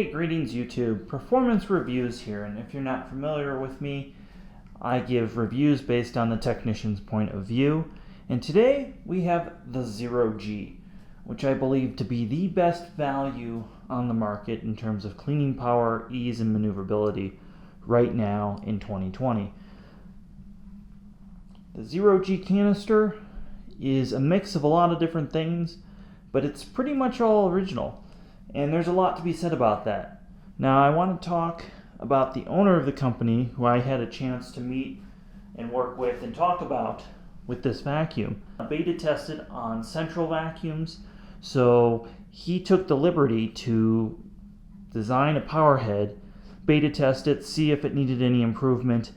Hey, greetings YouTube, Performance Reviews here, and if you're not familiar with me, I give reviews based on the technician's point of view, and today we have the 0G, which I believe to be the best value on the market in terms of cleaning power, ease, and maneuverability right now in 2020. The 0G canister is a mix of a lot of different things, but it's pretty much all original. And there's a lot to be said about that. Now I want to talk about the owner of the company who I had a chance to meet and work with and talk about with this vacuum. Beta tested on central vacuums, so he took the liberty to design a power head, beta test it, see if it needed any improvement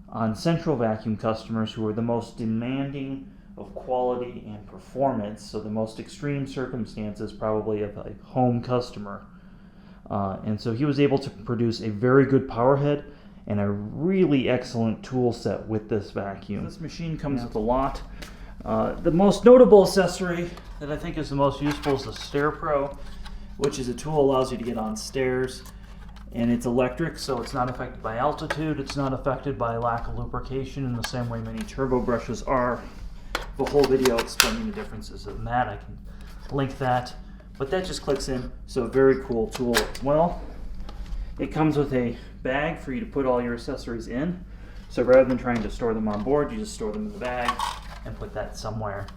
on central vacuum customers who are the most demanding of quality and performance, so the most extreme circumstances probably of a home customer. And so he was able to produce a very good power head and a really excellent tool set with this vacuum. This machine comes with a lot. The most notable accessory that I think is the most useful is the Stair Pro, which is a tool that allows you to get on stairs. And it's electric, so it's not affected by altitude. It's not affected by lack of lubrication in the same way many turbo brushes are. The whole video explaining the differences of that. I can link that, but that just clicks in, so a very cool tool as well. It comes with a bag for you to put all your accessories in, so rather than trying to store them on board, you just store them in the bag and put that somewhere.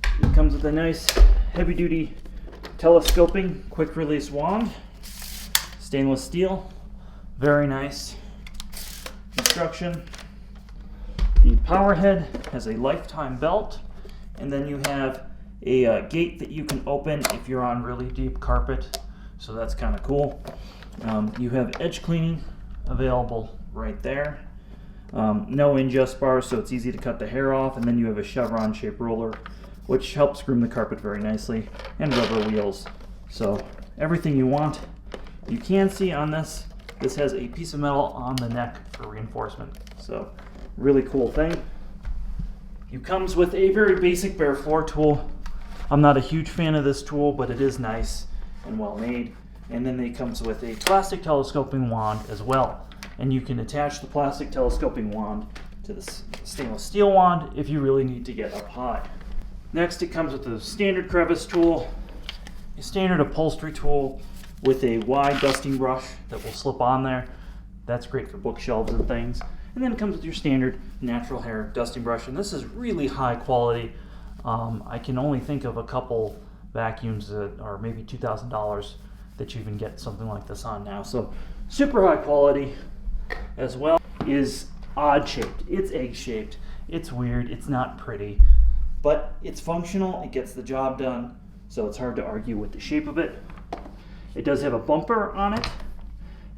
It comes with a nice heavy-duty telescoping quick release wand, stainless steel, very nice construction. The power head has a lifetime belt, and then you have a gate that you can open if you're on really deep carpet, so that's kind of cool. You have edge cleaning available right there. No ingest bars, so it's easy to cut the hair off, and then you have a chevron shaped roller, which helps groom the carpet very nicely, and rubber wheels. So everything you want. You can see on this has a piece of metal on the neck for reinforcement. So really cool thing. It comes with a very basic bare floor tool. I'm not a huge fan of this tool, but it is nice and well made. And then it comes with a plastic telescoping wand as well. And you can attach the plastic telescoping wand to the stainless steel wand if you really need to get up high. Next, it comes with a standard crevice tool, a standard upholstery tool with a wide dusting brush that will slip on there. That's great for bookshelves and things. And then it comes with your standard natural hair dusting brush, and this is really high quality. I can only think of a couple vacuums that are maybe $2,000 that you can get something like this on now. So super high quality as well. Is odd shaped. It's egg shaped. It's weird. It's not pretty, but it's functional. It gets the job done. So it's hard to argue with the shape of it. It does have a bumper on it,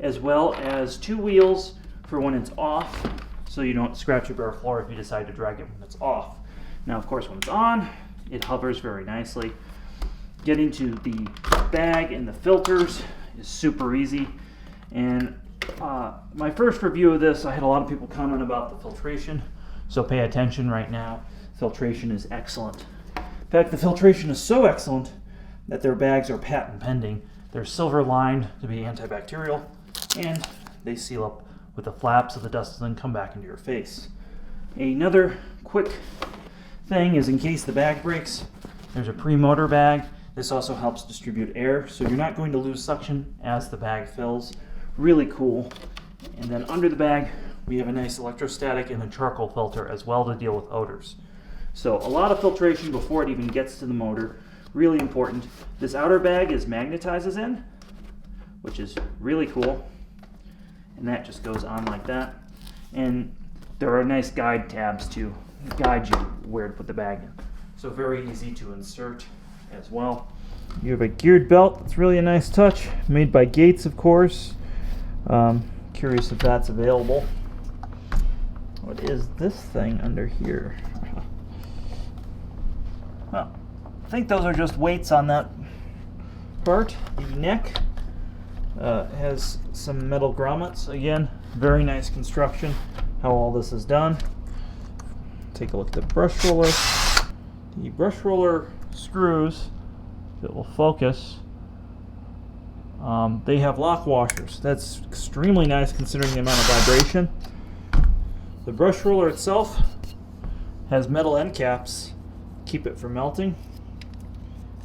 as well as two wheels for when it's off, so you don't scratch your bare floor if you decide to drag it when it's off. Now, of course, when it's on, it hovers very nicely. Getting to the bag and the filters is super easy. And my first review of this, I had a lot of people comment about the filtration, so pay attention right now. Filtration is excellent. In fact, the filtration is so excellent that their bags are patent pending. They're silver lined to be antibacterial, and they seal up with the flaps so the dust doesn't come back into your face. Another quick thing is in case the bag breaks, there's a pre-motor bag. This also helps distribute air, so you're not going to lose suction as the bag fills. Really cool. And then under the bag, we have a nice electrostatic and a charcoal filter as well to deal with odors. So a lot of filtration before it even gets to the motor. Really important. This outer bag is magnetizes in, which is really cool. And that just goes on like that. And there are nice guide tabs to guide you where to put the bag in. So very easy to insert as well. You have a geared belt. It's really a nice touch. Made by Gates, of course. Curious if that's available. What is this thing under here? Well, I think those are just weights on that part. The neck has some metal grommets. Again, very nice construction, how all this is done. Take a look at the brush roller. The brush roller screws, if it will focus, They have lock washers. That's extremely nice considering the amount of vibration. The brush roller itself has metal end caps, keep it from melting.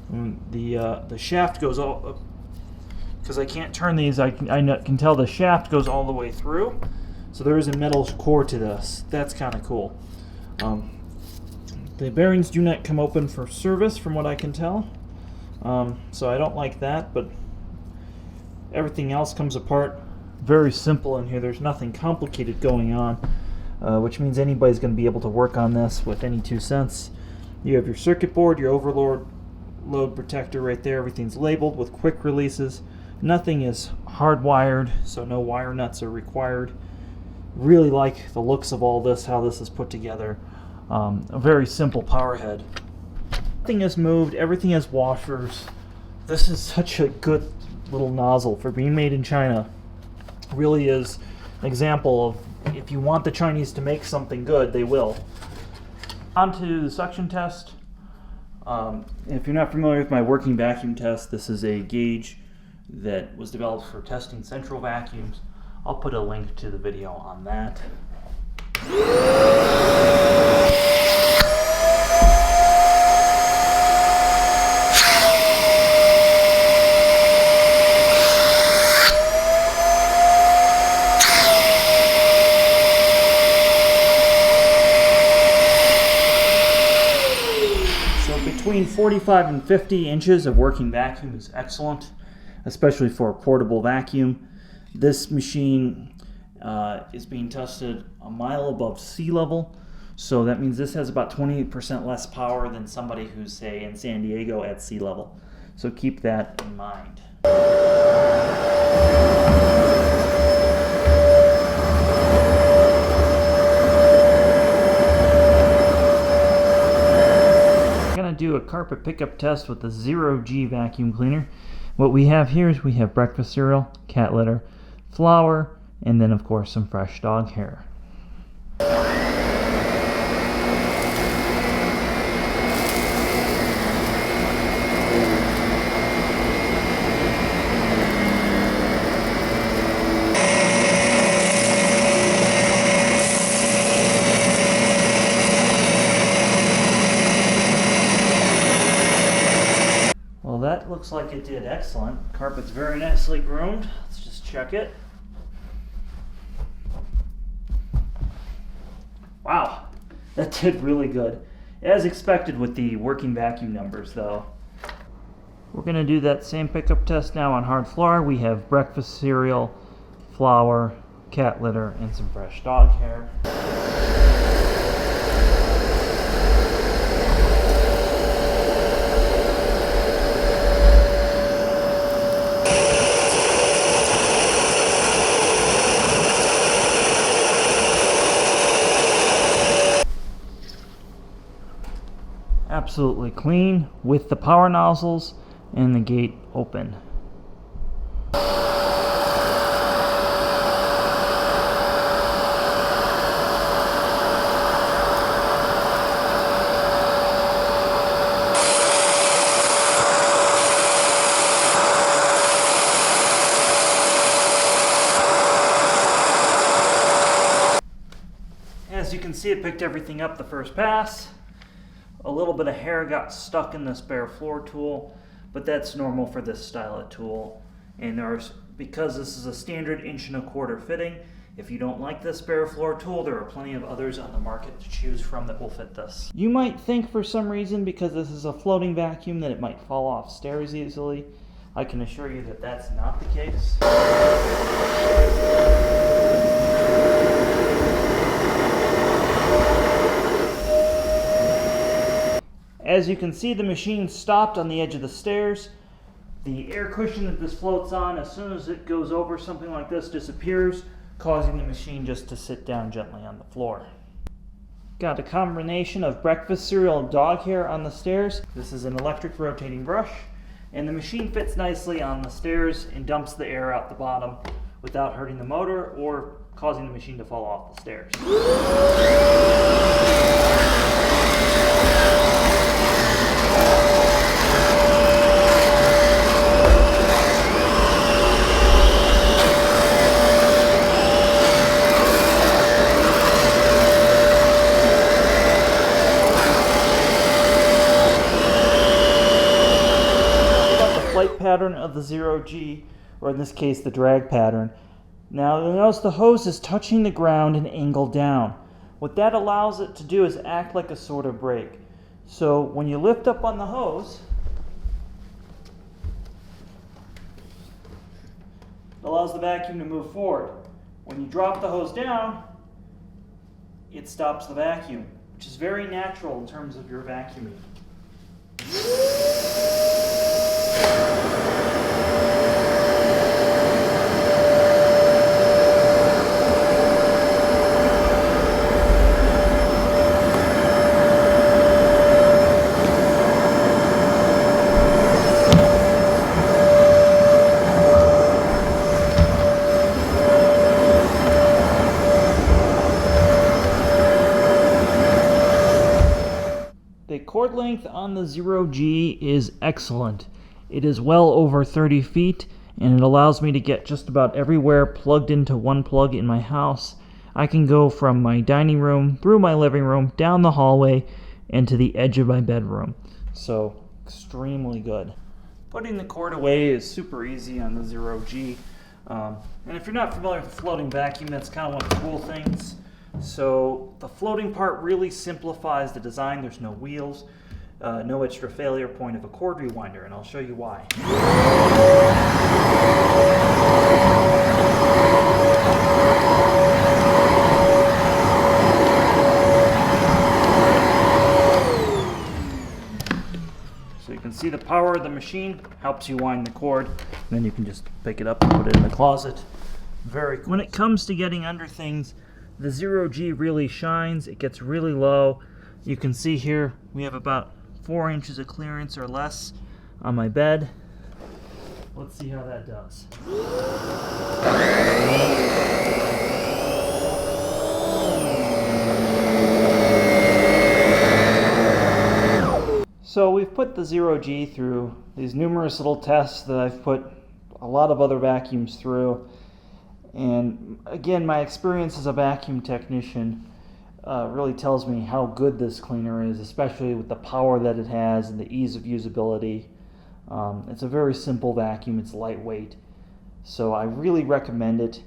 And the shaft goes all, because I can't turn these, I can tell the shaft goes all the way through. So there is a metal core to this. That's kind of cool. The bearings do not come open for service from what I can tell. So I don't like that, but everything else comes apart very simple in here. There's nothing complicated going on, which means anybody's going to be able to work on this with any 2 cents. You have your circuit board, your overload protector right there. Everything's labeled with quick releases. Nothing is hardwired, so no wire nuts are required. Really like the looks of all this, how this is put together. A very simple power head. Nothing is moved, everything has washers. This is such a good little nozzle for being made in China. Really is an example of, if you want the Chinese to make something good, they will. On to the suction test. If you're not familiar with my working vacuum test, this is a gauge that was developed for testing central vacuums. I'll put a link to the video on that. Between 45 and 50 inches of working vacuum is excellent, especially for a portable vacuum. This machine is being tested a mile above sea level, so that means this has about 28% less power than somebody who's, say, in San Diego at sea level. So keep that in mind. Do a carpet pickup test with the 0G vacuum cleaner. What we have here is we have breakfast cereal, cat litter, flour, and then of course some fresh dog hair. Well, that looks like it did excellent. Carpet's very nicely groomed. Let's just check it. Wow, that did really good. As expected with the working vacuum numbers though. We're going to do that same pickup test now on hard floor. We have breakfast cereal, flour, cat litter, and some fresh dog hair. Absolutely clean with the power nozzles and the gate open. As you can see, it picked everything up the first pass. A little bit of hair got stuck in this bare floor tool, but that's normal for this style of tool. And because this is a standard 1.25" fitting, if you don't like this bare floor tool, there are plenty of others on the market to choose from that will fit this. You might think for some reason, because this is a floating vacuum, that it might fall off stairs easily. I can assure you that that's not the case. As you can see, the machine stopped on the edge of the stairs. The air cushion that this floats on, as soon as it goes over something like this, disappears, causing the machine just to sit down gently on the floor. Got a combination of breakfast cereal and dog hair on the stairs. This is an electric rotating brush, and the machine fits nicely on the stairs and dumps the air out the bottom without hurting the motor or causing the machine to fall off the stairs. flight pattern of the 0G, or in this case the drag pattern. Now you'll notice the hose is touching the ground and angled down. What that allows it to do is act like a sort of brake. So when you lift up on the hose, it allows the vacuum to move forward. When you drop the hose down, it stops the vacuum, which is very natural in terms of your vacuuming. The cord length on the 0G is excellent. It is well over 30 feet, and it allows me to get just about everywhere plugged into one plug in my house. I can go from my dining room, through my living room, down the hallway, and to the edge of my bedroom. So, extremely good. Putting the cord away is super easy on the 0G. And if you're not familiar with the floating vacuum, that's kind of one of the cool things. So the floating part really simplifies the design. There's no wheels, no extra failure point of a cord rewinder, and I'll show you why. So you can see the power of the machine helps you wind the cord, and then you can just pick it up and put it in the closet. Very cool. When it comes to getting under things, the 0G really shines. It gets really low. You can see here we have about 4 inches of clearance or less on my bed. Let's see how that does. So we've put the 0G through these numerous little tests that I've put a lot of other vacuums through. And again, my experience as a vacuum technician really tells me how good this cleaner is, especially with the power that it has and the ease of usability. It's a very simple vacuum. It's lightweight. So I really recommend it.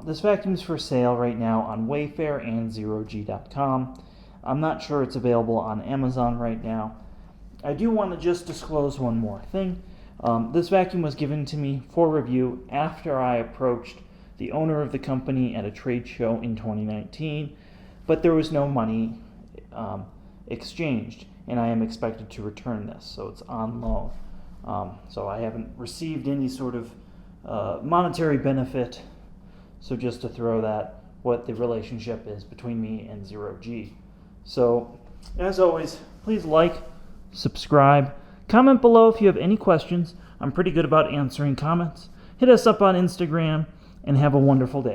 This vacuum is for sale right now on Wayfair and 0G.com. I'm not sure it's available on Amazon right now. I do want to just disclose one more thing. This vacuum was given to me for review after I approached the owner of the company at a trade show in 2019, but there was no money exchanged, and I am expected to return this, so it's on loan. So I haven't received any sort of monetary benefit, so just to throw that, what the relationship is between me and 0G. So, as always, please like, subscribe, comment below if you have any questions. I'm pretty good about answering comments. Hit us up on Instagram, and have a wonderful day.